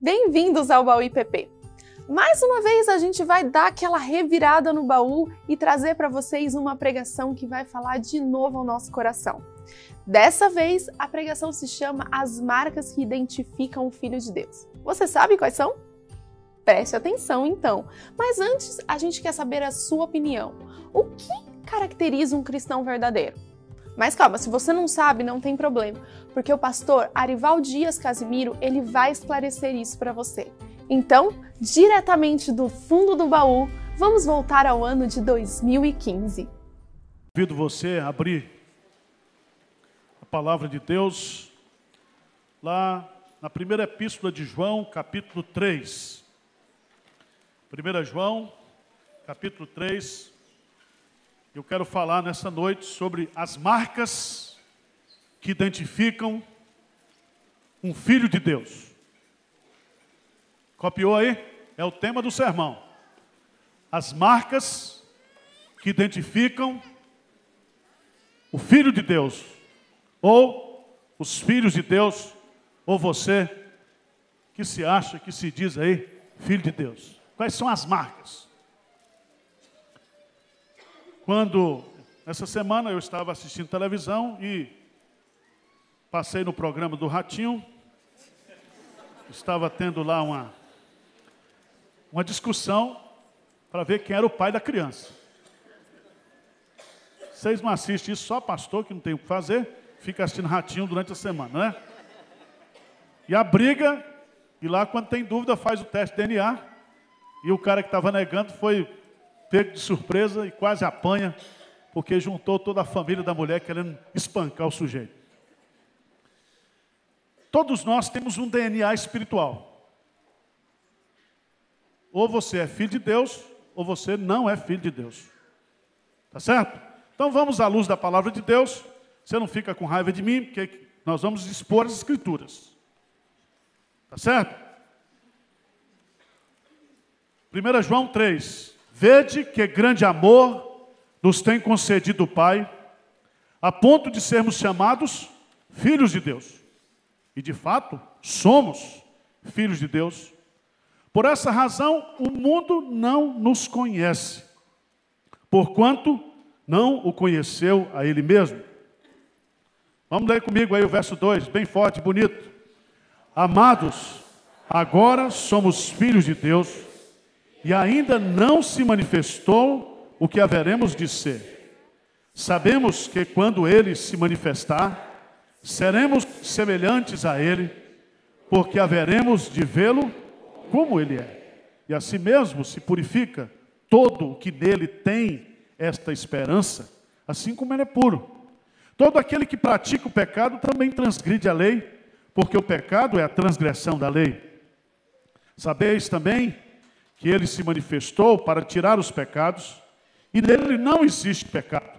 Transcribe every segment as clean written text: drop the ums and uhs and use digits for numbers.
Bem-vindos ao Baú IPP. Mais uma vez a gente vai dar aquela revirada no baú e trazer para vocês uma pregação que vai falar de novo ao nosso coração. Dessa vez, a pregação se chama As Marcas que Identificam o Filho de Deus. Você sabe quais são? Preste atenção então. Mas antes, a gente quer saber a sua opinião. O que caracteriza um cristão verdadeiro? Mas calma, se você não sabe, não tem problema, porque o pastor Arival Dias Casimiro, ele vai esclarecer isso para você. Então, diretamente do fundo do baú, vamos voltar ao ano de 2015. Convido você a abrir a palavra de Deus lá na primeira epístola de João, capítulo 3. 1 João, capítulo 3. Eu quero falar nessa noite sobre as marcas que identificam um filho de Deus. Copiou aí? É o tema do sermão. As marcas que identificam o filho de Deus, ou os filhos de Deus, ou você que se acha, que se diz aí, filho de Deus. Quais são as marcas? Quando, essa semana, eu estava assistindo televisão e passei no programa do Ratinho, estava tendo lá uma discussão para ver quem era o pai da criança. Vocês não assistem isso, só pastor que não tem o que fazer, fica assistindo Ratinho durante a semana, né? E a briga, e lá quando tem dúvida faz o teste de DNA, e o cara que estava negando foi pego de surpresa e quase apanha, porque juntou toda a família da mulher querendo espancar o sujeito. Todos nós temos um DNA espiritual. Ou você é filho de Deus, ou você não é filho de Deus. Tá certo? Então vamos à luz da palavra de Deus. Você não fica com raiva de mim, porque nós vamos expor as escrituras. Tá certo? 1 João 3. Vede que grande amor nos tem concedido o Pai, a ponto de sermos chamados filhos de Deus. E de fato, somos filhos de Deus. Por essa razão, o mundo não nos conhece, porquanto não o conheceu a Ele mesmo. Vamos ler comigo aí o verso 2, bem forte, bonito. Amados, agora somos filhos de Deus, e ainda não se manifestou o que haveremos de ser. Sabemos que quando Ele se manifestar, seremos semelhantes a Ele, porque haveremos de vê-lo como Ele é. E assim mesmo se purifica todo o que nele tem esta esperança, assim como Ele é puro. Todo aquele que pratica o pecado também transgride a lei, porque o pecado é a transgressão da lei. Sabeis também que Ele se manifestou para tirar os pecados, e nele não existe pecado.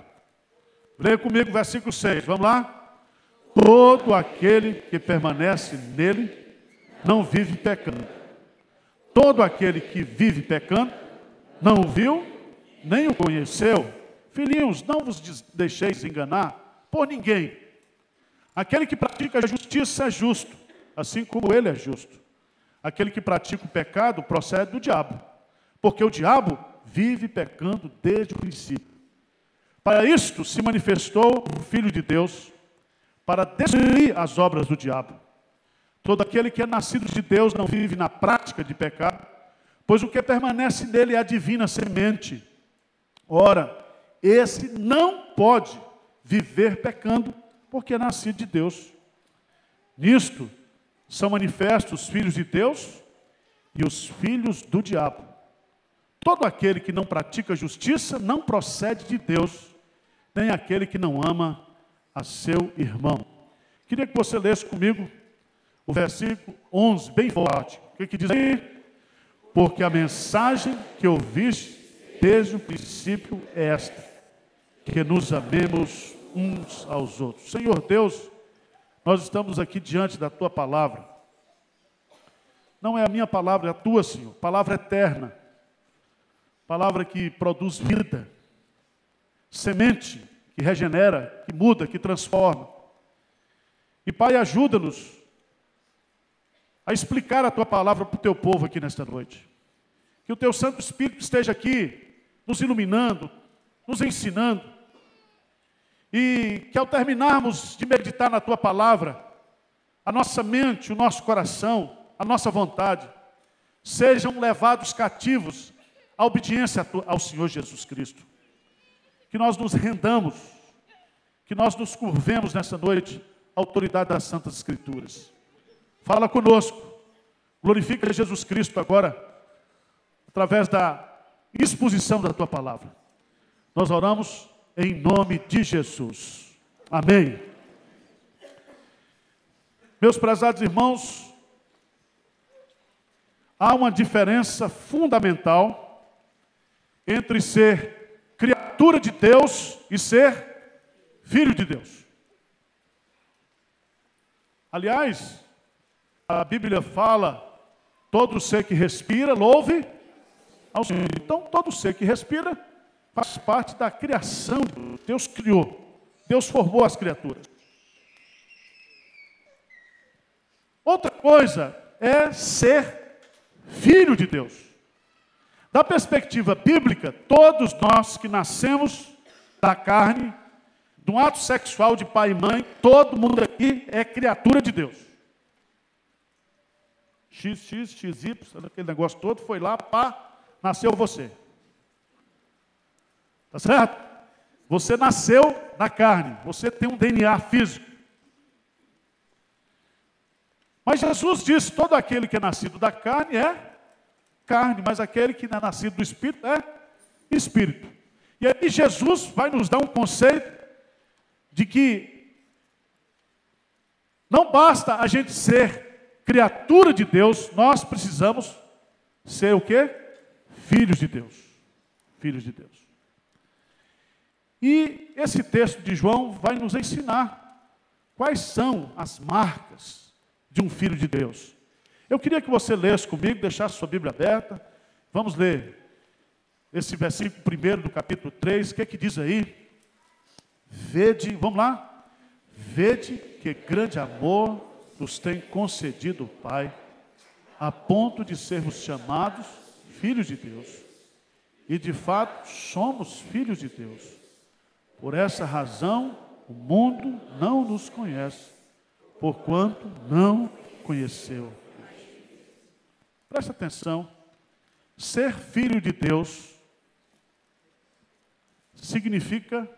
Leia comigo o versículo 6, vamos lá? Todo aquele que permanece nele não vive pecando. Todo aquele que vive pecando não o viu, nem o conheceu. Filhinhos, não vos deixeis enganar por ninguém. Aquele que pratica a justiça é justo, assim como Ele é justo. Aquele que pratica o pecado procede do diabo, porque o diabo vive pecando desde o princípio. Para isto se manifestou o Filho de Deus, para destruir as obras do diabo. Todo aquele que é nascido de Deus não vive na prática de pecado, pois o que permanece nele é a divina semente. Ora, esse não pode viver pecando, porque é nascido de Deus. Nisto são manifestos os filhos de Deus e os filhos do diabo. Todo aquele que não pratica justiça não procede de Deus, nem aquele que não ama a seu irmão. Queria que você lesse comigo o versículo 11, bem forte. O que diz aí? Porque a mensagem que ouviste desde o princípio é esta, que nos amemos uns aos outros. Senhor Deus, nós estamos aqui diante da Tua palavra. Não é a minha palavra, é a Tua, Senhor. Palavra eterna. Palavra que produz vida. Semente que regenera, que muda, que transforma. E Pai, ajuda-nos a explicar a tua palavra para o teu povo aqui nesta noite. Que o teu Santo Espírito esteja aqui, nos iluminando, nos ensinando. E que ao terminarmos de meditar na tua palavra, a nossa mente, o nosso coração, a nossa vontade, sejam levados cativos à obediência ao Senhor Jesus Cristo. Que nós nos rendamos, que nós nos curvemos nessa noite à autoridade das Santas Escrituras. Fala conosco, glorifica Jesus Cristo agora, através da exposição da tua palavra. Nós oramos em nome de Jesus. Amém. Meus prezados irmãos, há uma diferença fundamental entre ser criatura de Deus e ser filho de Deus. Aliás, a Bíblia fala, todo ser que respira, louve ao Senhor. Então, todo ser que respira faz parte da criação de Deus. Deus criou, Deus formou as criaturas. Outra coisa é ser filho de Deus. Da perspectiva bíblica, todos nós que nascemos da carne, de um ato sexual de pai e mãe, todo mundo aqui é criatura de Deus. XX, XY, aquele negócio todo, foi lá, pá, nasceu você. Tá certo? Você nasceu na carne, você tem um DNA físico. Mas Jesus disse, todo aquele que é nascido da carne é carne, mas aquele que não é nascido do Espírito é Espírito. E aí Jesus vai nos dar um conceito de que não basta a gente ser criatura de Deus, nós precisamos ser o quê? Filhos de Deus. Filhos de Deus. E esse texto de João vai nos ensinar quais são as marcas de um filho de Deus. Eu queria que você lesse comigo, deixasse sua Bíblia aberta. Vamos ler esse versículo 1 do capítulo 3. O que é que diz aí? Vede, vamos lá? Vede que grande amor nos tem concedido o Pai, a ponto de sermos chamados filhos de Deus. E de fato somos filhos de Deus. Por essa razão o mundo não nos conhece, porquanto não conheceu. Presta atenção, ser filho de Deus significa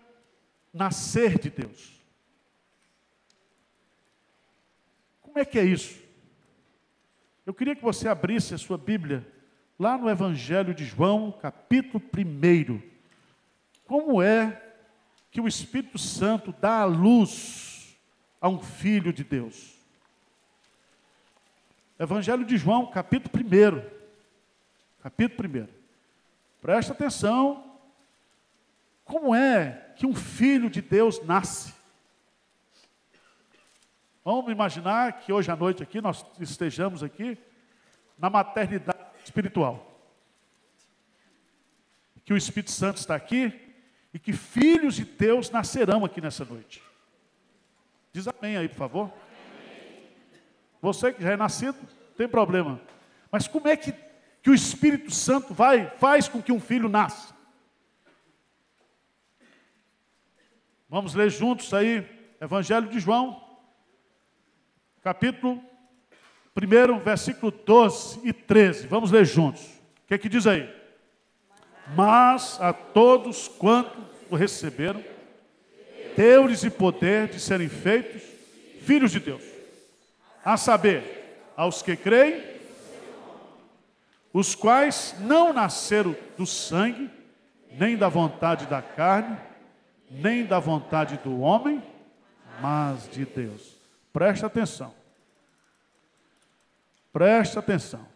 nascer de Deus. Como é que é isso? Eu queria que você abrisse a sua Bíblia lá no Evangelho de João, capítulo 1. Como é que o Espírito Santo dá a luz a um filho de Deus? Evangelho de João, capítulo 1. Capítulo 1. Presta atenção. Como é que um filho de Deus nasce? Vamos imaginar que hoje à noite aqui, nós estejamos aqui na maternidade espiritual. Que o Espírito Santo está aqui e que filhos de Deus nascerão aqui nessa noite. Diz amém aí, por favor. Você que já é nascido, não tem problema. Mas como é que o Espírito Santo faz com que um filho nasça? Vamos ler juntos aí, Evangelho de João, capítulo 1, versículo 12 e 13. Vamos ler juntos. O que é que diz aí? Mas a todos quanto o receberam, deu-lhes o poder de serem feitos filhos de Deus. A saber, aos que creem, os quais não nasceram do sangue, nem da vontade da carne, nem da vontade do homem, mas de Deus. Presta atenção. Presta atenção.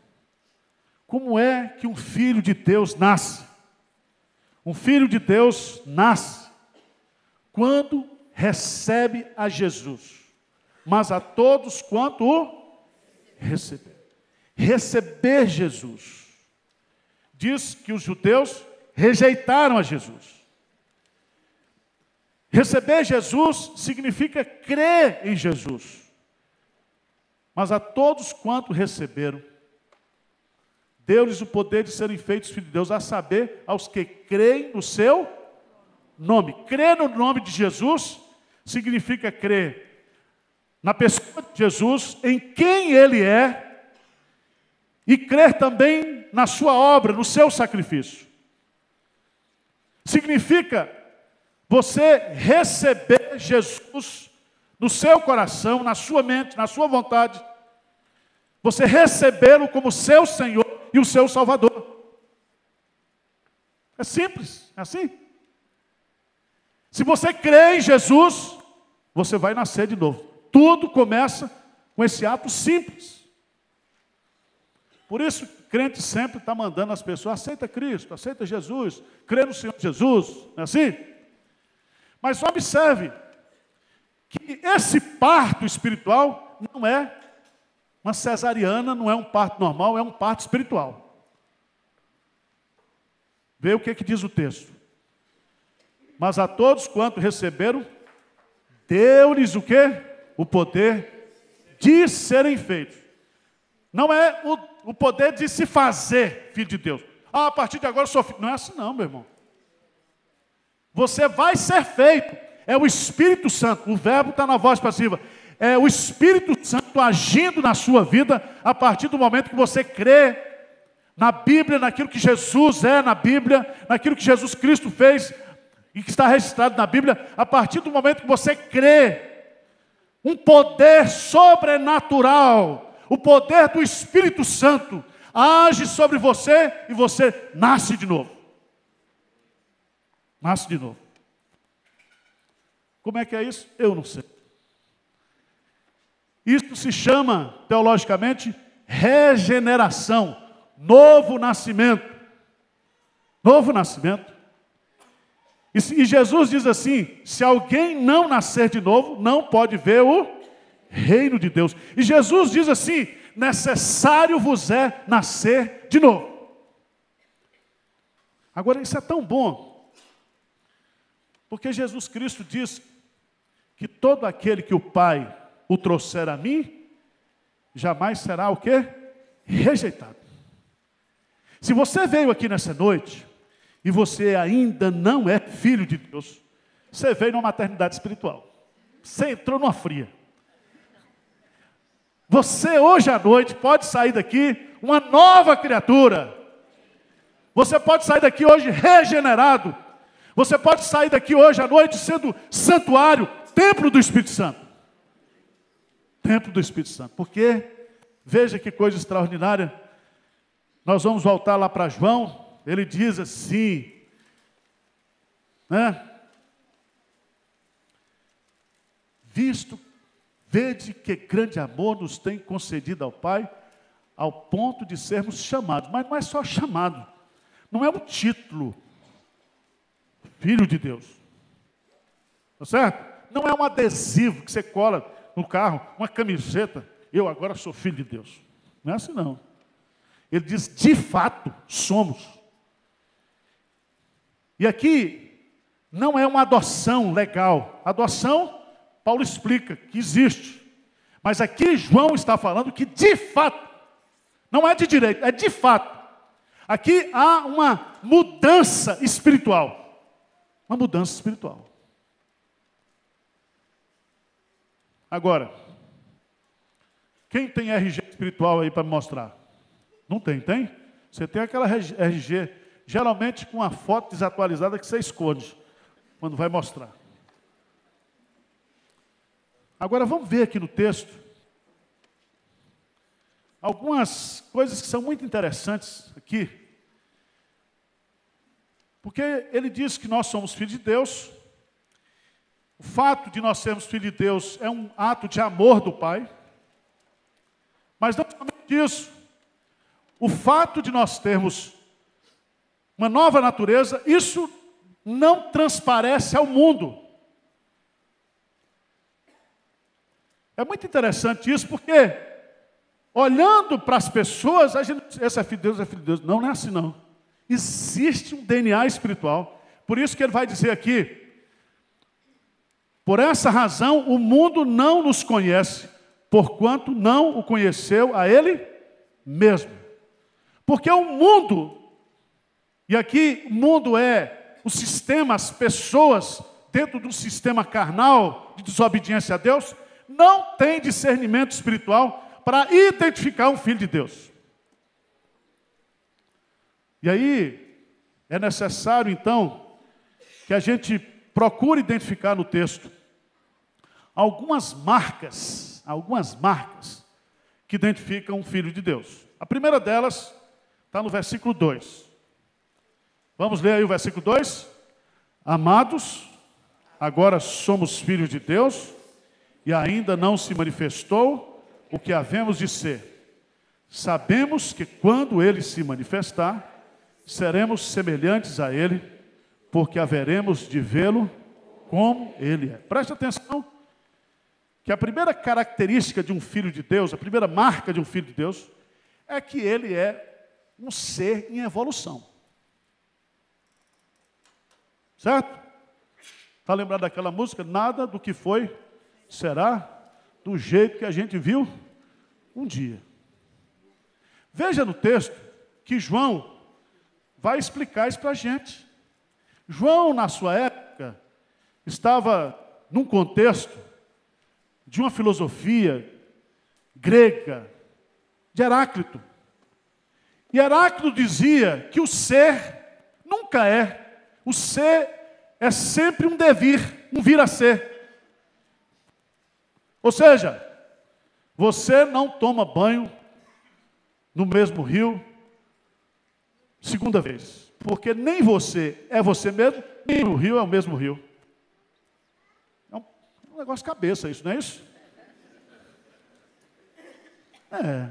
Como é que um filho de Deus nasce? Um filho de Deus nasce quando recebe a Jesus. Mas a todos quanto o receber. Receber Jesus. Diz que os judeus rejeitaram a Jesus. Receber Jesus significa crer em Jesus. Mas a todos quanto receberam, deu-lhes o poder de serem feitos filhos de Deus, a saber, aos que creem no seu nome. Crer no nome de Jesus significa crer na pessoa de Jesus, em quem Ele é, e crer também na sua obra, no seu sacrifício. Significa você receber Jesus no seu coração, na sua mente, na sua vontade. Você recebê-lo como seu Senhor e o seu Salvador. É simples, é assim. Se você crê em Jesus, você vai nascer de novo. Tudo começa com esse ato simples. Por isso, o crente sempre está mandando as pessoas, aceita Cristo, aceita Jesus, crê no Senhor Jesus, não é assim? Mas observe que esse parto espiritual não é uma cesariana, não é um parto normal, é um parto espiritual. Vê o que diz o texto. Mas a todos quanto receberam, deu-lhes o quê? O poder de serem feitos. Não é o poder de se fazer filho de Deus. Ah, a partir de agora eu sou filho. Não é assim não, meu irmão. Você vai ser feito. É o Espírito Santo. O verbo está na voz passiva. É o Espírito Santo agindo na sua vida a partir do momento que você crê na Bíblia, naquilo que Jesus é na Bíblia, naquilo que Jesus Cristo fez e que está registrado na Bíblia. A partir do momento que você crê, um poder sobrenatural, o poder do Espírito Santo age sobre você e você nasce de novo. Nasce de novo. Como é que é isso? Eu não sei. Isso se chama, teologicamente, regeneração, novo nascimento. Novo nascimento. E Jesus diz assim, se alguém não nascer de novo, não pode ver o reino de Deus. E Jesus diz assim, necessário vos é nascer de novo. Agora, isso é tão bom, porque Jesus Cristo diz que todo aquele que o Pai o trouxer a mim, jamais será o quê? Rejeitado. Se você veio aqui nessa noite, e você ainda não é filho de Deus, você veio numa maternidade espiritual. Você entrou numa fria. Você hoje à noite pode sair daqui uma nova criatura. Você pode sair daqui hoje regenerado. Você pode sair daqui hoje à noite sendo santuário, templo do Espírito Santo. Templo do Espírito Santo. Porque, veja que coisa extraordinária. Nós vamos voltar lá para João. Ele diz assim, né? Vede que grande amor nos tem concedido ao Pai, ao ponto de sermos chamados. Mas não é só chamado, não é um título, filho de Deus. Tá certo? Não é um adesivo que você cola no carro, uma camiseta, eu agora sou filho de Deus. Não é assim não. Ele diz, de fato, somos. E aqui não é uma adoção legal. Adoção, Paulo explica que existe. Mas aqui João está falando que de fato, não é de direito, é de fato. Aqui há uma mudança espiritual. Uma mudança espiritual. Agora, quem tem RG espiritual aí para me mostrar? Não tem, tem? Você tem aquela RG, geralmente com uma foto desatualizada que você esconde, quando vai mostrar. Agora vamos ver aqui no texto algumas coisas que são muito interessantes aqui. Porque ele diz que nós somos filhos de Deus. O fato de nós sermos filhos de Deus é um ato de amor do Pai. Mas não somente isso. O fato de nós termos uma nova natureza, isso não transparece ao mundo. É muito interessante isso, porque olhando para as pessoas, a gente diz, esse é filho de Deus, é filho de Deus. Não, não é assim não. Existe um DNA espiritual. Por isso que ele vai dizer aqui, por essa razão o mundo não nos conhece, porquanto não o conheceu a ele mesmo. Porque o mundo, e aqui o mundo é o sistema, as pessoas dentro do sistema carnal de desobediência a Deus, não tem discernimento espiritual para identificar um filho de Deus. E aí é necessário então que a gente procure identificar no texto algumas marcas que identificam um filho de Deus. A primeira delas está no versículo 2. Vamos ler aí o versículo 2. Amados, agora somos filhos de Deus, e ainda não se manifestou o que havemos de ser. Sabemos que quando ele se manifestar, seremos semelhantes a ele, porque haveremos de vê-lo como ele é. Preste atenção que a primeira característica de um filho de Deus, a primeira marca de um filho de Deus, é que ele é um ser em evolução. Certo? Está lembrado daquela música? Nada do que foi será do jeito que a gente viu um dia. Veja no texto que João vai explicar isso para a gente. João, na sua época, estava num contexto de uma filosofia grega, de Heráclito. E Heráclito dizia que o ser nunca é. O ser é sempre um devir, um vir a ser. Ou seja, você não toma banho no mesmo rio segunda vez. Porque nem você é você mesmo, nem o rio é o mesmo rio. É um negócio de cabeça isso, não é isso? É.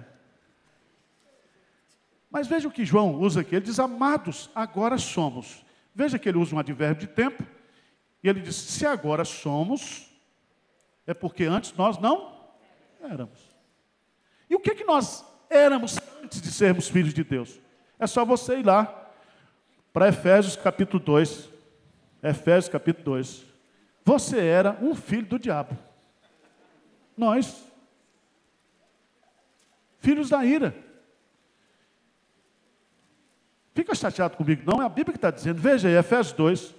Mas veja o que João usa aqui. Ele diz, amados, agora somos. Veja que ele usa um advérbio de tempo. E ele diz, se agora somos, é porque antes nós não éramos. E o que nós éramos antes de sermos filhos de Deus? É só você ir lá para Efésios capítulo 2. Efésios capítulo 2. Você era um filho do diabo. Nós, filhos da ira. Fica chateado comigo, não, é a Bíblia que está dizendo. Veja aí, Efésios 2.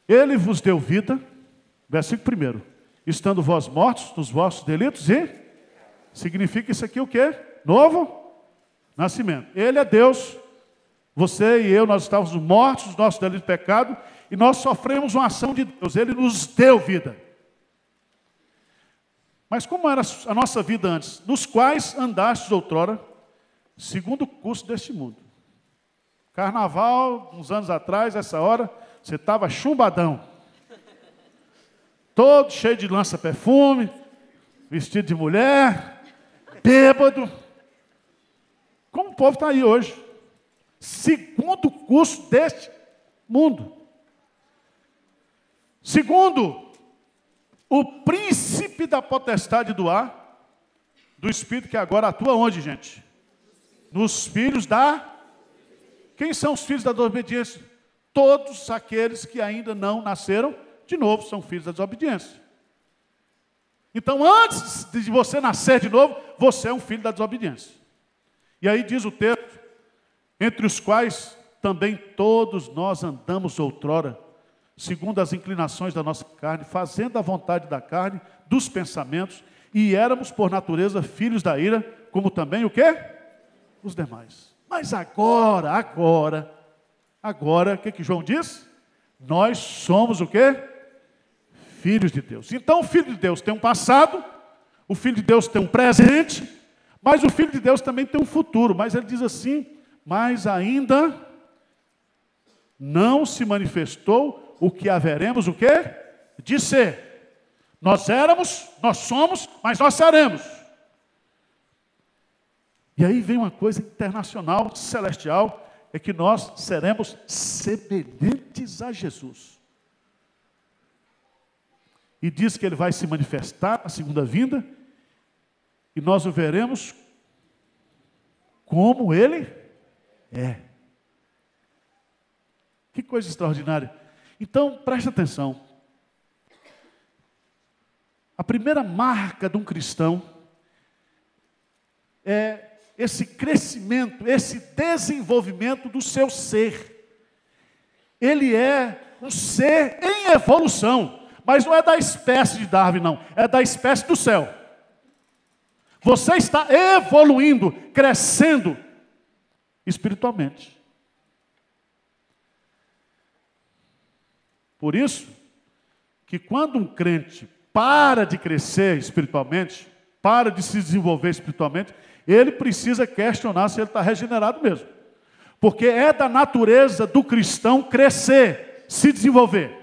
Ele vos deu vida, versículo 1. Estando vós mortos nos vossos delitos e... Significa isso aqui o quê? Novo nascimento. Ele é Deus. Você e eu, nós estávamos mortos nos nossos delitos de pecado e nós sofremos uma ação de Deus. Ele nos deu vida. Mas como era a nossa vida antes? Nos quais andastes outrora, segundo o curso deste mundo. Carnaval, uns anos atrás, essa hora, você estava chumbadão. Todo cheio de lança-perfume, vestido de mulher, bêbado. Como o povo está aí hoje. Segundo o curso deste mundo. Segundo o príncipe da potestade do ar, do Espírito que agora atua onde, gente? Nos filhos da... Quem são os filhos da desobediência? Todos aqueles que ainda não nasceram de novo são filhos da desobediência. Então, antes de você nascer de novo, você é um filho da desobediência. E aí diz o texto, entre os quais também todos nós andamos outrora, segundo as inclinações da nossa carne, fazendo a vontade da carne, dos pensamentos, e éramos, por natureza, filhos da ira, como também o quê? Os demais. Mas agora, o que João diz? Nós somos o quê? Filhos de Deus. Então o Filho de Deus tem um passado, o Filho de Deus tem um presente, mas o Filho de Deus também tem um futuro. Mas ele diz assim, mas ainda não se manifestou o que haveremos o quê? De ser. Nós éramos, nós somos, mas nós seremos. E aí vem uma coisa internacional, celestial, é que nós seremos semelhantes a Jesus. E diz que ele vai se manifestar na segunda vinda, e nós o veremos como ele é. Que coisa extraordinária. Então, preste atenção. A primeira marca de um cristão é esse crescimento, esse desenvolvimento do seu ser. Ele é um ser em evolução, mas não é da espécie de Darwin, não, é da espécie do céu. Você está evoluindo, crescendo espiritualmente. Por isso, que quando um crente para de crescer espiritualmente, para de se desenvolver espiritualmente, ele precisa questionar se ele está regenerado mesmo. Porque é da natureza do cristão crescer, se desenvolver.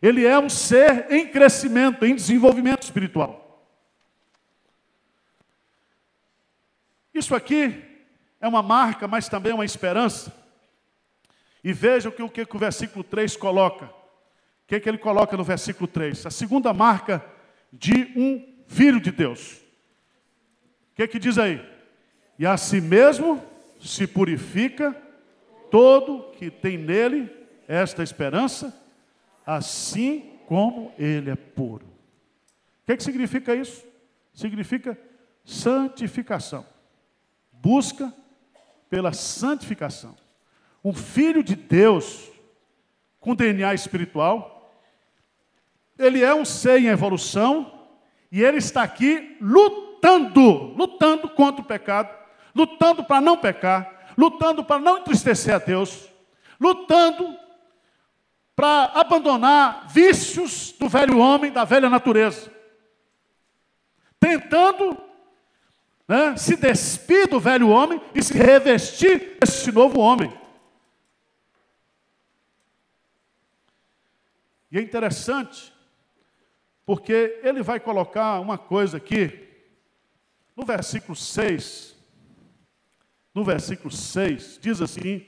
Ele é um ser em crescimento, em desenvolvimento espiritual. Isso aqui é uma marca, mas também é uma esperança. E veja o que o versículo 3 coloca. O que ele coloca no versículo 3? A segunda marca de um filho de Deus. O que diz aí? E a si mesmo se purifica todo que tem nele esta esperança, assim como ele é puro. O que significa isso? Significa santificação. Busca pela santificação. Um filho de Deus com DNA espiritual, ele é um ser em evolução e ele está aqui lutando contra o pecado, lutando para não pecar, lutando para não entristecer a Deus, lutando para abandonar vícios do velho homem, da velha natureza, tentando se despir do velho homem e se revestir desse novo homem. E é interessante, porque ele vai colocar uma coisa aqui, no versículo 6, diz assim: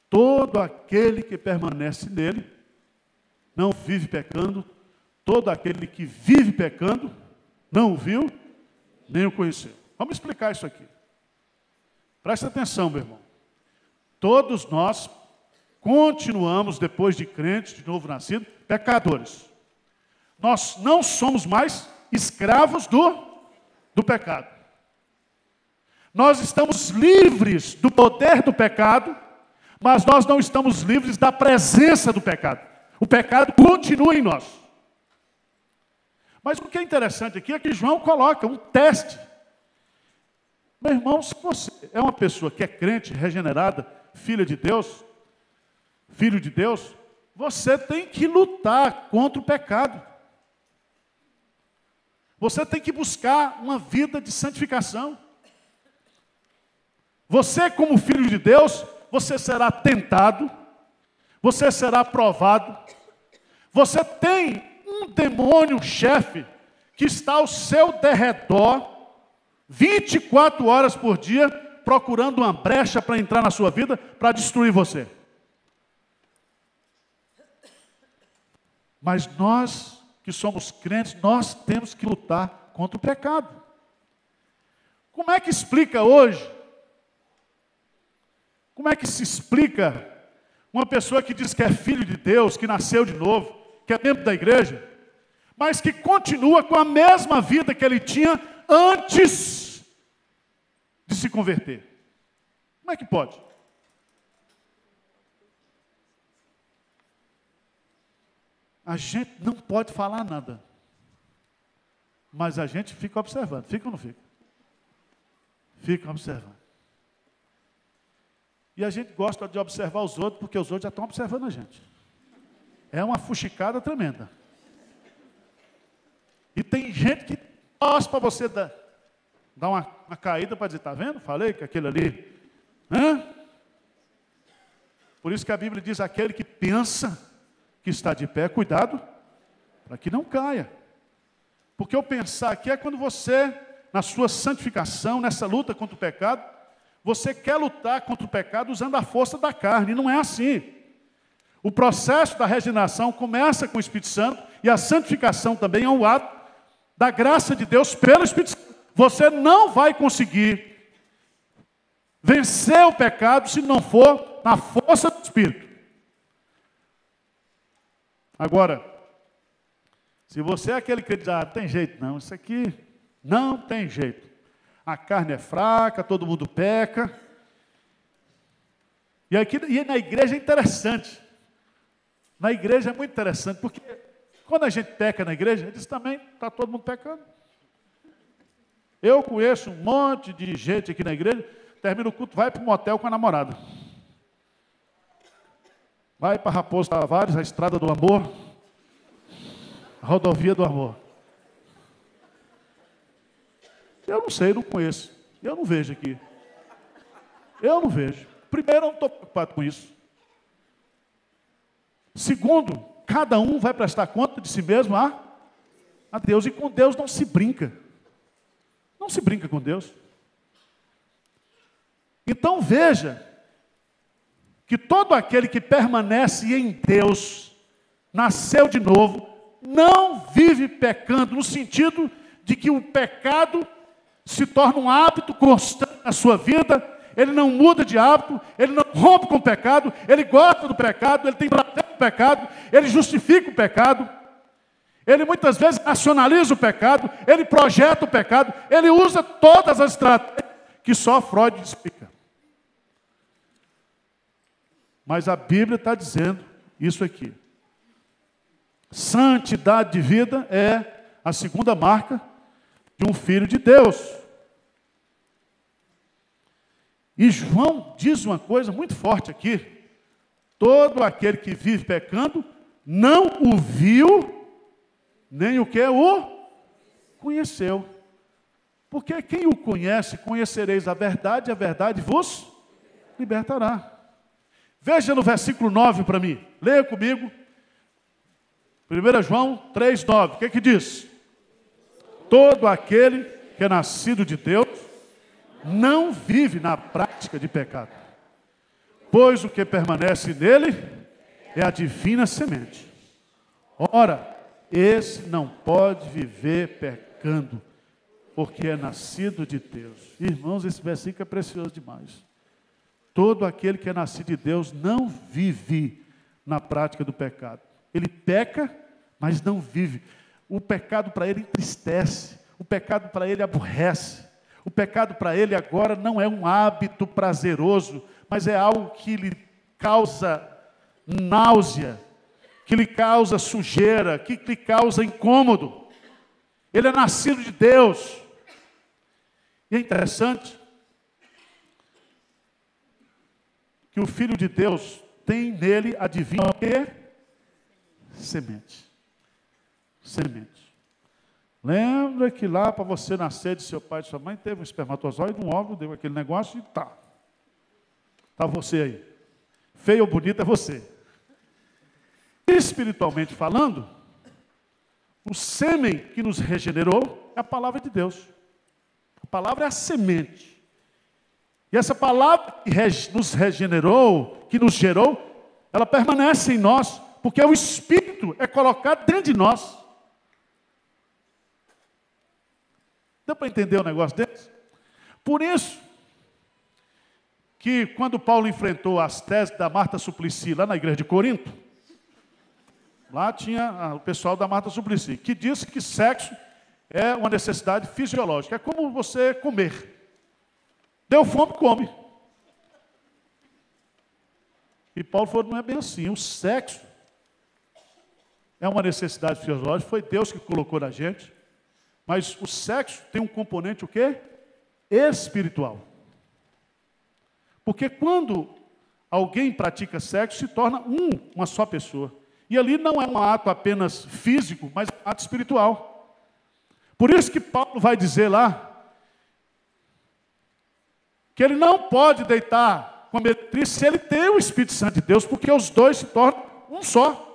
todo aquele que permanece nele, não vive pecando, todo aquele que vive pecando, não o viu, nem o conheceu. Vamos explicar isso aqui. Presta atenção, meu irmão. Todos nós continuamos, depois de crentes, de novo nascido, pecadores. Nós não somos mais escravos do pecado. Nós estamos livres do poder do pecado, mas nós não estamos livres da presença do pecado. O pecado continua em nós. Mas o que é interessante aqui é que João coloca um teste. Meu irmão, se você é uma pessoa que é crente, regenerada, filha de Deus, filho de Deus, você tem que lutar contra o pecado. Você tem que buscar uma vida de santificação. Você, como filho de Deus, você será tentado, você será provado. Você tem um demônio chefe que está ao seu derredor 24 horas por dia, procurando uma brecha para entrar na sua vida, para destruir você. Mas nós, que somos crentes, nós temos que lutar contra o pecado. Como é que explica hoje? Como é que se explica uma pessoa que diz que é filho de Deus, que nasceu de novo, que é membro da igreja, mas que continua com a mesma vida que ele tinha antes de se converter? Como é que pode? A gente não pode falar nada, mas a gente fica observando. Fica ou não fica? Fica observando. E a gente gosta de observar os outros, porque os outros já estão observando a gente. É uma fuxicada tremenda. E tem gente que torce para você dar uma caída para dizer: está vendo? Falei que aquele ali. Por isso que a Bíblia diz: aquele que pensa que está de pé, cuidado, para que não caia. Porque o pensar aqui é quando você, na sua santificação, nessa luta contra o pecado, você quer lutar contra o pecado usando a força da carne, e não é assim. O processo da regeneração começa com o Espírito Santo, e a santificação também é um ato da graça de Deus pelo Espírito Santo. Você não vai conseguir vencer o pecado se não for na força do Espírito. Agora, Se você é aquele que diz, tem jeito não, isso aqui não tem jeito. A carne é fraca, todo mundo peca. E na igreja é interessante. Na igreja é muito interessante, porque quando a gente peca na igreja, eles também, está todo mundo pecando. Eu conheço um monte de gente aqui na igreja, termina o culto, vai para um motel com a namorada. Vai para Raposo Tavares, a estrada do amor, a rodovia do amor. Eu não sei, não conheço. Eu não vejo aqui. Eu não vejo. Primeiro, eu não estou preocupado com isso. Segundo, cada um vai prestar conta de si mesmo a Deus. E com Deus não se brinca. Não se brinca com Deus. Então veja que todo aquele que permanece em Deus, nasceu de novo, não vive pecando, no sentido de que o pecado se torna um hábito constante na sua vida, ele não muda de hábito, ele não rompe com o pecado, ele gosta do pecado, ele tem prazer no pecado, ele justifica o pecado, ele muitas vezes racionaliza o pecado, ele projeta o pecado, ele usa todas as estratégias que só Freud explica. Mas a Bíblia está dizendo isso aqui. Santidade de vida é a segunda marca de um filho de Deus. E João diz uma coisa muito forte aqui. Todo aquele que vive pecando não o viu, nem o que o conheceu. Porque quem o conhece, conhecereis a verdade vos libertará. Veja no versículo 9 para mim. Leia comigo. 1 João 3,9. O que diz? Todo aquele que é nascido de Deus não vive na prática de pecado, pois o que permanece nele é a divina semente. Ora, esse não pode viver pecando, porque é nascido de Deus. Irmãos, esse versículo é precioso demais. Todo aquele que é nascido de Deus não vive na prática do pecado. Ele peca, mas não vive. O pecado para ele entristece, o pecado para ele aborrece. O pecado para ele agora não é um hábito prazeroso, mas é algo que lhe causa náusea, que lhe causa sujeira, que lhe causa incômodo. Ele é nascido de Deus. E é interessante que o Filho de Deus tem nele a divina semente. Semente. Lembra que lá para você nascer de seu pai e de sua mãe, teve um espermatozoide, um óvulo, deu aquele negócio e tá. Está você aí. Feio ou bonito é você. Espiritualmente falando, o sêmen que nos regenerou é a palavra de Deus. A palavra é a semente. E essa palavra que nos regenerou, que nos gerou, ela permanece em nós, porque o Espírito é colocado dentro de nós. Deu para entender o negócio desse? Por isso, que quando Paulo enfrentou as teses da Marta Suplicy, lá na igreja de Corinto, lá tinha o pessoal da Marta Suplicy, que disse que sexo é uma necessidade fisiológica, é como você comer. Deu fome, come. E Paulo falou, não é bem assim, o sexo é uma necessidade fisiológica, foi Deus que colocou na gente, mas o sexo tem um componente o quê? Espiritual. Porque quando alguém pratica sexo, se torna uma só pessoa. E ali não é um ato apenas físico, mas um ato espiritual. Por isso que Paulo vai dizer lá, que ele não pode deitar com a meretriz se ele tem o Espírito Santo de Deus, porque os dois se tornam um só.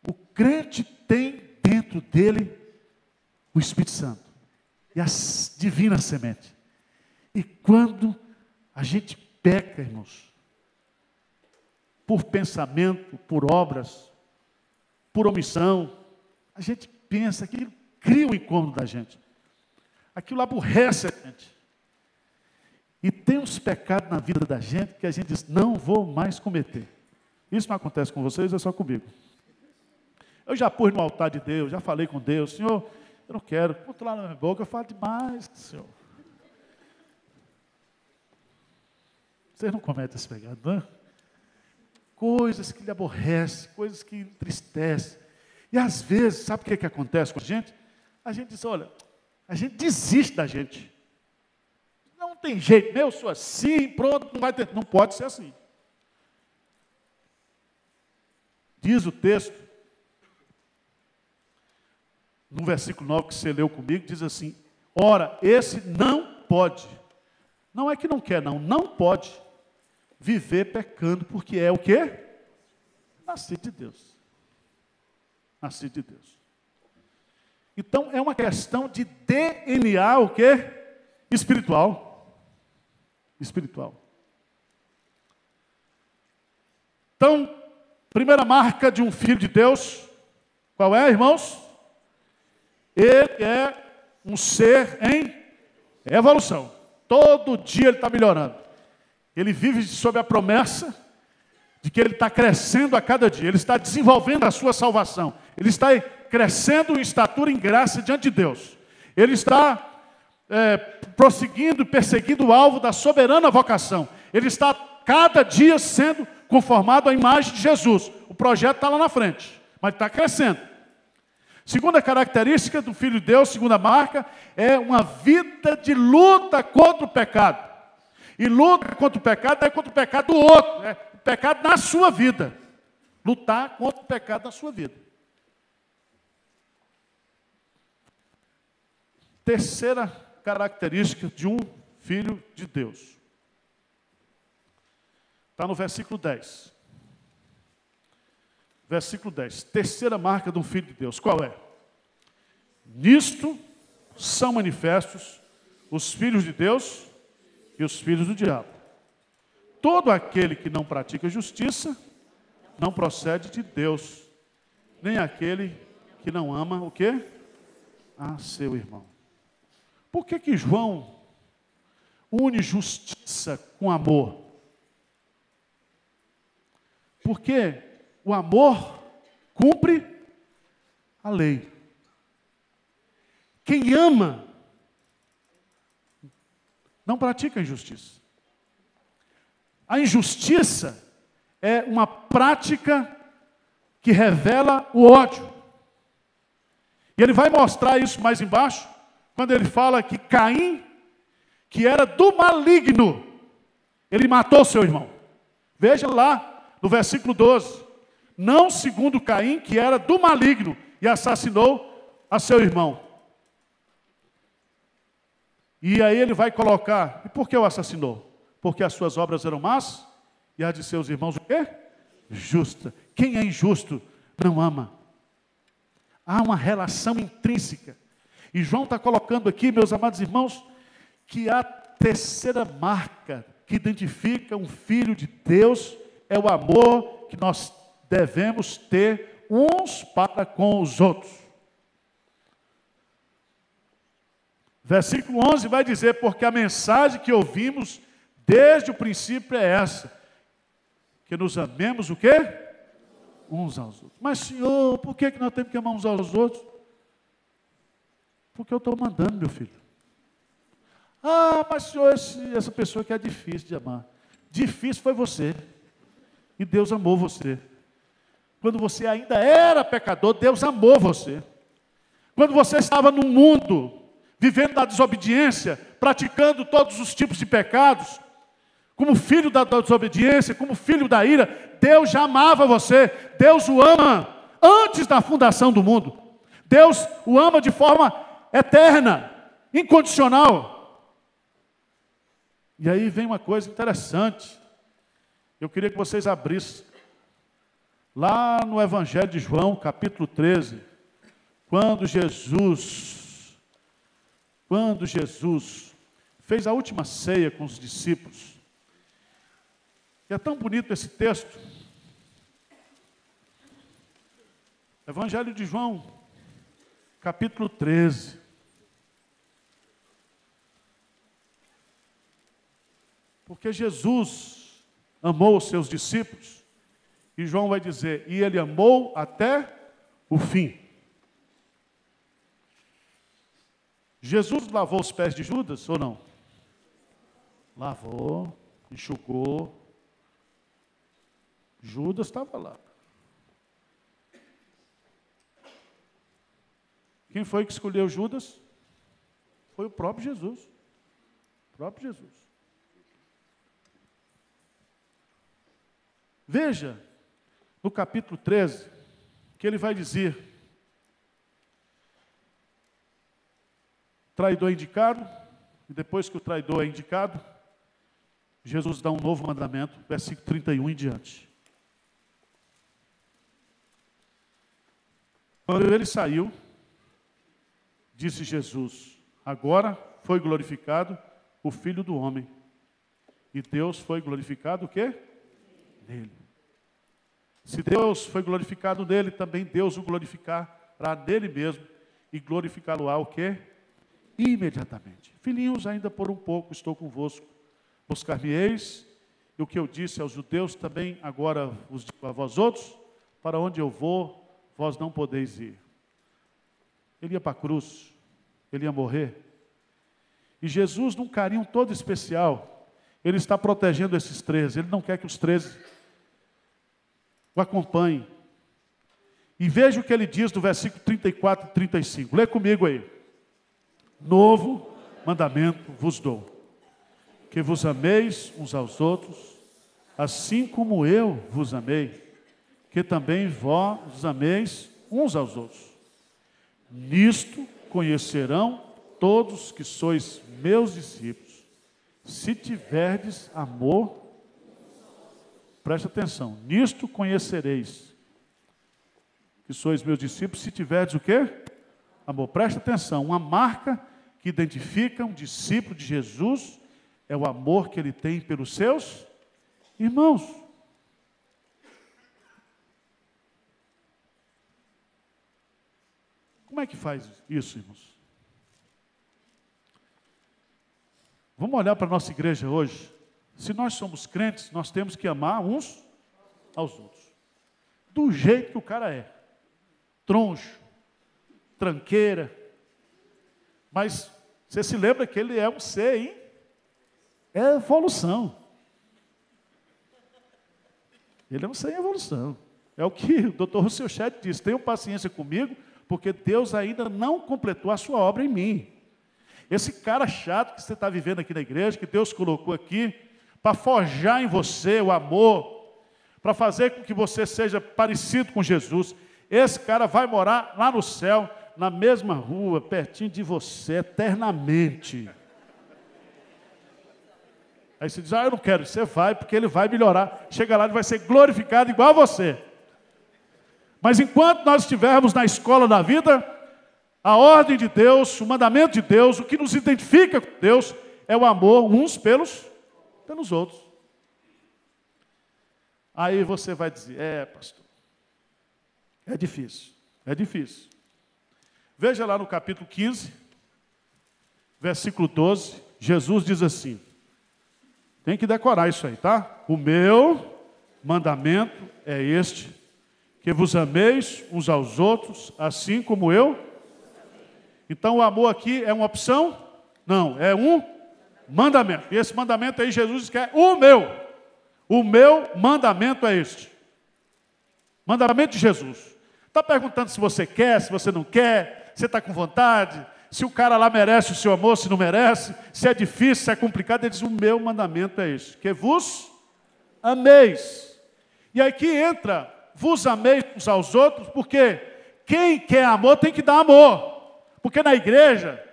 O crente tem dentro dele o Espírito Santo e a divina semente. E quando a gente peca, irmãos, por pensamento, por obras, por omissão, a gente pensa, aquilo cria o incômodo da gente. Aquilo aborrece a gente. E tem uns pecados na vida da gente que a gente diz, não vou mais cometer. Isso não acontece com vocês, é só comigo. Eu já pus no altar de Deus, já falei com Deus, Senhor, eu não quero controlar na minha boca, eu falo demais, Senhor. Vocês não cometem esse pecado, não é? Coisas que lhe aborrecem, coisas que entristecem. E às vezes, sabe o que acontece com a gente? A gente diz, olha, a gente desiste da gente. Não tem jeito, eu sou assim, pronto, não vai ter, não pode ser assim. Diz o texto, no versículo 9 que você leu comigo, diz assim, ora, esse não pode. Não é que não quer, não pode viver pecando, porque é o quê? Nascido de Deus. Nascido de Deus. Então, é uma questão de DNA, o quê? Espiritual. Espiritual. Então, primeira marca de um filho de Deus, qual é, irmãos? Ele é um ser em evolução. Todo dia ele está melhorando. Ele vive sob a promessa de que ele está crescendo a cada dia. Ele está desenvolvendo a sua salvação. Ele está crescendo em estatura e em graça diante de Deus. Ele está prosseguindo e perseguindo o alvo da soberana vocação. Ele está cada dia sendo conformado à imagem de Jesus. O projeto está lá na frente, mas está crescendo. Segunda característica do Filho de Deus, segunda marca, é uma vida de luta contra o pecado. E luta contra o pecado é contra o pecado do outro, né? O pecado na sua vida. Lutar contra o pecado na sua vida. Terceira característica de um filho de Deus. Está no versículo 10. Versículo 10. Terceira marca de um filho de Deus. Qual é? Nisto são manifestos os filhos de Deus e os filhos do diabo. Todo aquele que não pratica justiça não procede de Deus, nem aquele que não ama o quê? A seu irmão. Por que João une justiça com amor? Porque o amor cumpre a lei. Quem ama não pratica injustiça. A injustiça é uma prática que revela o ódio. E ele vai mostrar isso mais embaixo, quando ele fala que Caim, que era do maligno, ele matou seu irmão. Veja lá no versículo 12. Não segundo Caim, que era do maligno, e assassinou a seu irmão. E aí ele vai colocar, e por que o assassinou? Porque as suas obras eram más, e as de seus irmãos o quê? Justa. Quem é injusto não ama. Há uma relação intrínseca. E João está colocando aqui, meus amados irmãos, que a terceira marca que identifica um filho de Deus é o amor que nós devemos ter uns para com os outros. Versículo 11 vai dizer, porque a mensagem que ouvimos desde o princípio é essa, que nos amemos o quê? Uns aos outros. Mas, Senhor, por que nós temos que amar uns aos outros? Porque eu estou mandando, meu filho. Ah, mas, Senhor, essa pessoa que é difícil de amar. Difícil foi você. E Deus amou você. Quando você ainda era pecador, Deus amou você. Quando você estava no mundo, vivendo na desobediência, praticando todos os tipos de pecados, como filho da desobediência, como filho da ira, Deus já amava você. Deus o ama antes da fundação do mundo. Deus o ama de forma eterna, incondicional. E aí vem uma coisa interessante. Eu queria que vocês abrissem. Lá no Evangelho de João, capítulo 13, quando Jesus fez a última ceia com os discípulos. E é tão bonito esse texto. Evangelho de João, capítulo 13. Porque Jesus amou os seus discípulos E João vai dizer, e ele amou até o fim. Jesus lavou os pés de Judas ou não? Lavou, enxugou. Judas estava lá. Quem foi que escolheu Judas? Foi o próprio Jesus. O próprio Jesus. Veja, no capítulo 13, que ele vai dizer, traidor é indicado, e depois que o traidor é indicado, Jesus dá um novo mandamento, versículo 31 em diante. Quando ele saiu, disse Jesus, agora foi glorificado o Filho do Homem. E Deus foi glorificado o quê? Nele. Se Deus foi glorificado nele, também Deus o glorificará nele mesmo. E glorificá-lo-á o quê? Imediatamente. Filhinhos, ainda por um pouco estou convosco. Buscar-me-eis, e o que eu disse aos judeus também agora vos digo a vós outros, para onde eu vou, vós não podeis ir. Ele ia para a cruz, ele ia morrer. E Jesus, num carinho todo especial, ele está protegendo esses 13. Ele não quer que os 13 o acompanhem. E veja o que ele diz no versículo 34 e 35. Lê comigo aí. Novo mandamento vos dou, que vos ameis uns aos outros, assim como eu vos amei, que também vós ameis uns aos outros. Nisto conhecerão todos que sois meus discípulos, se tiverdes amor. Preste atenção, nisto conhecereis que sois meus discípulos, se tiverdes o quê? Amor. Preste atenção, uma marca que identifica um discípulo de Jesus é o amor que ele tem pelos seus irmãos. Como é que faz isso, irmãos? Vamos olhar para a nossa igreja hoje. Se nós somos crentes, nós temos que amar uns aos outros. Do jeito que o cara é. Troncho, tranqueira. Mas você se lembra que ele é um ser, hein? É evolução. Ele é um ser em evolução. É o que o Dr. Rousseau Chet disse. Tenham paciência comigo, porque Deus ainda não completou a sua obra em mim. Esse cara chato que você está vivendo aqui na igreja, que Deus colocou aqui, para forjar em você o amor, para fazer com que você seja parecido com Jesus, esse cara vai morar lá no céu, na mesma rua, pertinho de você, eternamente. Aí você diz, eu não quero, você vai, porque ele vai melhorar. Chega lá, ele vai ser glorificado igual a você. Mas enquanto nós estivermos na escola da vida, a ordem de Deus, o mandamento de Deus, o que nos identifica com Deus, é o amor uns pelos outros. Aí você vai dizer, pastor, é difícil. Veja lá no capítulo 15, versículo 12, Jesus diz assim, tem que decorar isso aí, tá? O meu mandamento é este, que vos ameis uns aos outros, assim como eu. Então o amor aqui é uma opção? Não, é um mandamento. E esse mandamento aí Jesus diz que é o meu. O meu mandamento é este. Mandamento de Jesus. Está perguntando se você quer, se você não quer, se está com vontade, se o cara lá merece o seu amor, se não merece, se é difícil, se é complicado. Ele diz, o meu mandamento é este, que vos ameis. E aqui entra, vos ameis uns aos outros, porque quem quer amor tem que dar amor. Porque na igreja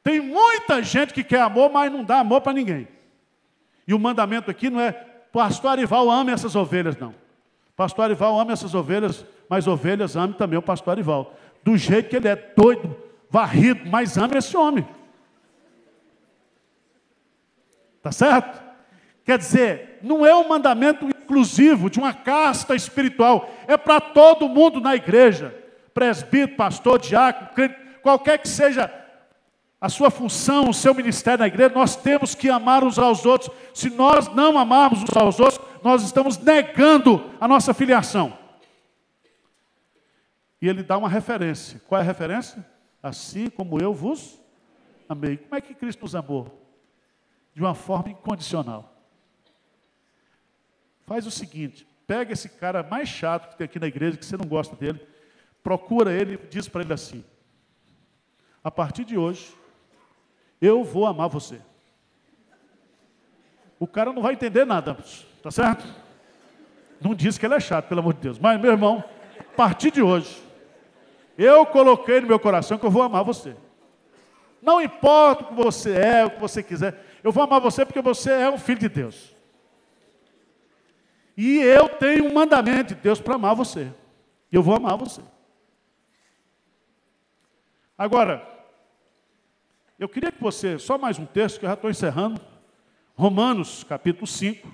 tem muita gente que quer amor, mas não dá amor para ninguém. E o mandamento aqui não é, pastor Arival, ame essas ovelhas, não. Pastor Arival, ame essas ovelhas, mas ovelhas ame também o pastor Arival. Do jeito que ele é doido, varrido, mas ame esse homem. Tá certo? Quer dizer, não é um mandamento exclusivo de uma casta espiritual. É para todo mundo na igreja. Presbítero, pastor, diácono, crente, qualquer que seja a sua função, o seu ministério na igreja, nós temos que amar uns aos outros. Se nós não amarmos uns aos outros, nós estamos negando a nossa filiação. E ele dá uma referência. Qual é a referência? Assim como eu vos amei. Como é que Cristo nos amou? De uma forma incondicional. Faz o seguinte, pega esse cara mais chato que tem aqui na igreja, que você não gosta dele, procura ele e diz para ele assim: a partir de hoje, eu vou amar você. O cara não vai entender nada, tá certo? Não diz que ele é chato, pelo amor de Deus. Mas, meu irmão, a partir de hoje, eu coloquei no meu coração que eu vou amar você. Não importa o que você é, o que você quiser. Eu vou amar você porque você é um filho de Deus. E eu tenho um mandamento de Deus para amar você. E eu vou amar você. Agora, eu queria que você, só mais um texto que eu já estou encerrando. Romanos capítulo 5.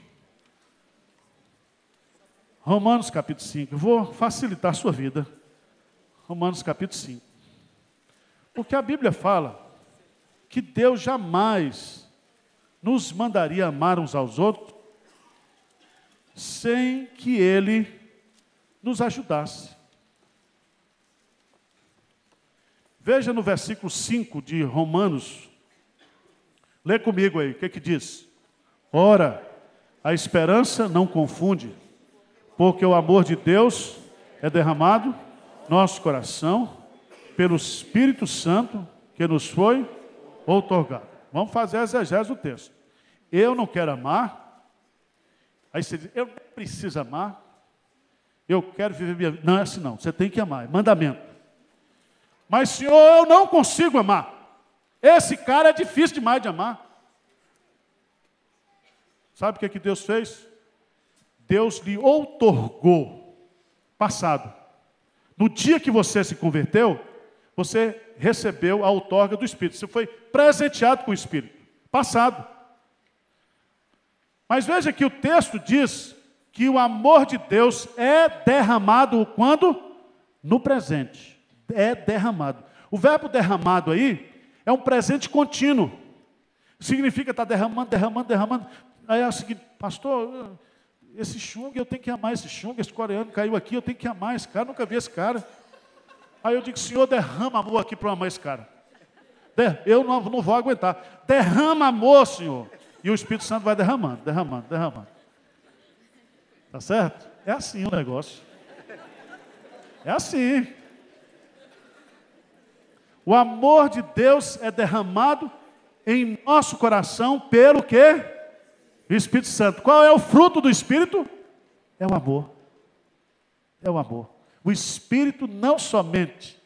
Romanos capítulo 5. Eu vou facilitar a sua vida. Romanos capítulo 5. Porque a Bíblia fala que Deus jamais nos mandaria amar uns aos outros sem que Ele nos ajudasse. Veja no versículo 5 de Romanos. Lê comigo aí, o que diz? Ora, a esperança não confunde, porque o amor de Deus é derramado no nosso coração pelo Espírito Santo que nos foi outorgado. Vamos fazer a exegese do texto. Eu não quero amar. Aí você diz, eu não preciso amar. Eu quero viver minha vida. Não é assim não, você tem que amar, é mandamento. Mas, Senhor, eu não consigo amar. Esse cara é difícil demais de amar. Sabe o que Deus fez? Deus lhe outorgou, passado. No dia que você se converteu, você recebeu a outorga do Espírito. Você foi presenteado com o Espírito, passado. Mas veja que o texto diz que o amor de Deus é derramado quando? No presente. É derramado. O verbo derramado aí é um presente contínuo. Significa estar derramando, derramando, derramando. Aí é o seguinte, pastor, esse Chung, eu tenho que amar esse Chung, esse coreano caiu aqui, eu tenho que amar esse cara, nunca vi esse cara. Aí eu digo, Senhor, derrama amor aqui para eu amar esse cara. Eu não vou aguentar. Derrama amor, Senhor. E o Espírito Santo vai derramando, derramando, derramando. Tá certo? É assim o negócio. É assim. O amor de Deus é derramado em nosso coração pelo quê? O Espírito Santo. Qual é o fruto do Espírito? É o amor. É o amor. O Espírito não somente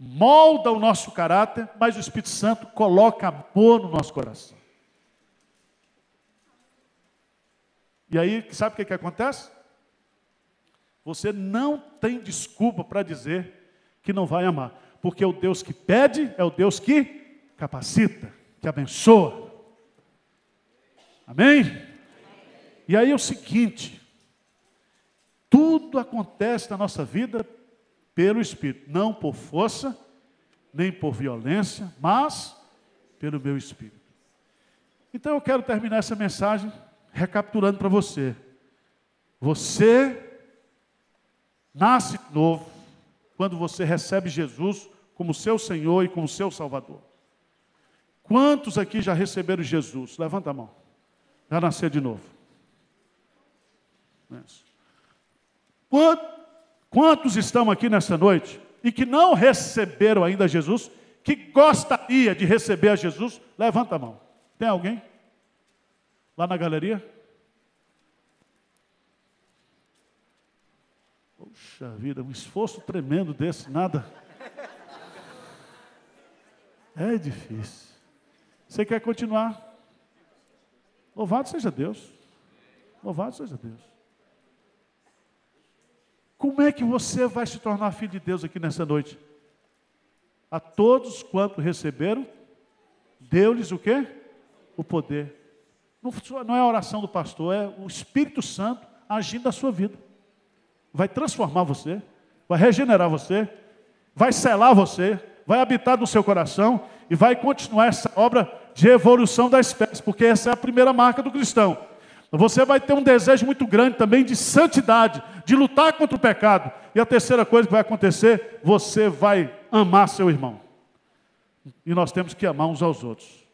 molda o nosso caráter, mas o Espírito Santo coloca amor no nosso coração. E aí, sabe o que acontece? Você não tem desculpa para dizer que não vai amar. Porque o Deus que pede é o Deus que capacita, que abençoa. Amém? E aí é o seguinte, tudo acontece na nossa vida pelo Espírito, não por força, nem por violência, mas pelo meu Espírito. Então eu quero terminar essa mensagem recapitulando para você. Você nasce de novo quando você recebe Jesus como seu Senhor e como seu Salvador. Quantos aqui já receberam Jesus? Levanta a mão. Já nascer de novo. Quantos estão aqui nessa noite e que não receberam ainda Jesus, que gostaria de receber a Jesus? Levanta a mão. Tem alguém? Lá na galeria? Poxa vida, um esforço tremendo desse, nada. É difícil. Você quer continuar? Louvado seja Deus. Louvado seja Deus. Como é que você vai se tornar filho de Deus aqui nessa noite? A todos quanto receberam, deu-lhes o quê? O poder. Não é a oração do pastor, é o Espírito Santo agindo na sua vida. Vai transformar você, vai regenerar você, vai selar você, vai habitar no seu coração e vai continuar essa obra de evolução da espécie, porque essa é a primeira marca do cristão. Você vai ter um desejo muito grande também de santidade, de lutar contra o pecado. E a terceira coisa que vai acontecer, você vai amar seu irmão. E nós temos que amar uns aos outros.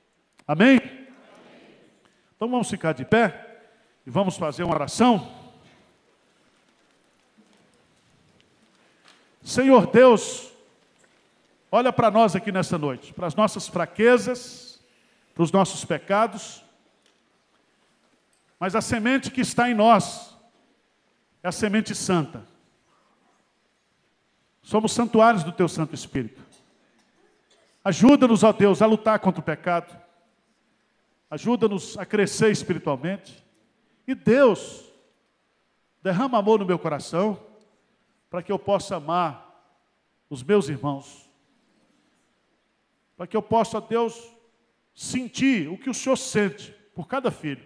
Amém? Então vamos ficar de pé e vamos fazer uma oração. Senhor Deus, olha para nós aqui nessa noite, para as nossas fraquezas, para os nossos pecados, mas a semente que está em nós é a semente santa. Somos santuários do Teu Santo Espírito. Ajuda-nos, ó Deus, a lutar contra o pecado. Ajuda-nos a crescer espiritualmente. E Deus, derrama amor no meu coração, para que eu possa amar os meus irmãos. Para que eu possa, ó Deus, sentir o que o Senhor sente por cada filho.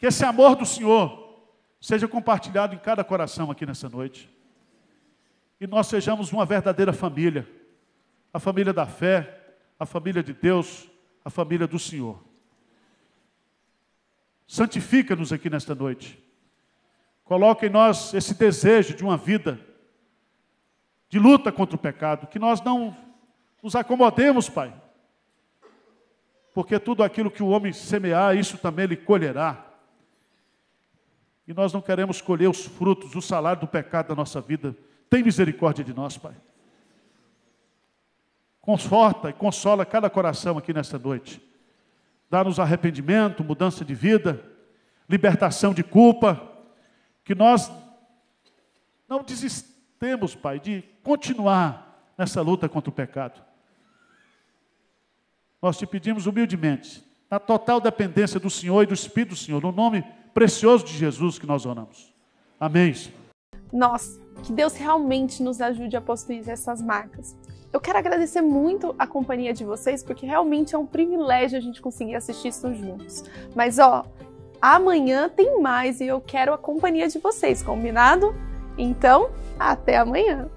Que esse amor do Senhor seja compartilhado em cada coração aqui nessa noite. E nós sejamos uma verdadeira família. A família da fé, a família de Deus, a família do Senhor. Santifica-nos aqui nesta noite. Coloca em nós esse desejo de uma vida de luta contra o pecado. Que nós não nos acomodemos, Pai. Porque tudo aquilo que o homem semear, isso também ele colherá. E nós não queremos colher os frutos, o salário do pecado da nossa vida. Tem misericórdia de nós, Pai. Conforta e consola cada coração aqui nesta noite. Dá-nos arrependimento, mudança de vida, libertação de culpa. Que nós não desistemos, Pai, de continuar nessa luta contra o pecado. Nós te pedimos humildemente, na total dependência do Senhor e do Espírito do Senhor, no nome precioso de Jesus que nós oramos. Amém, Senhor. Nossa, que Deus realmente nos ajude a possuir essas marcas. Eu quero agradecer muito a companhia de vocês, porque realmente é um privilégio a gente conseguir assistir isso juntos. Mas amanhã tem mais e eu quero a companhia de vocês, combinado? Então, até amanhã!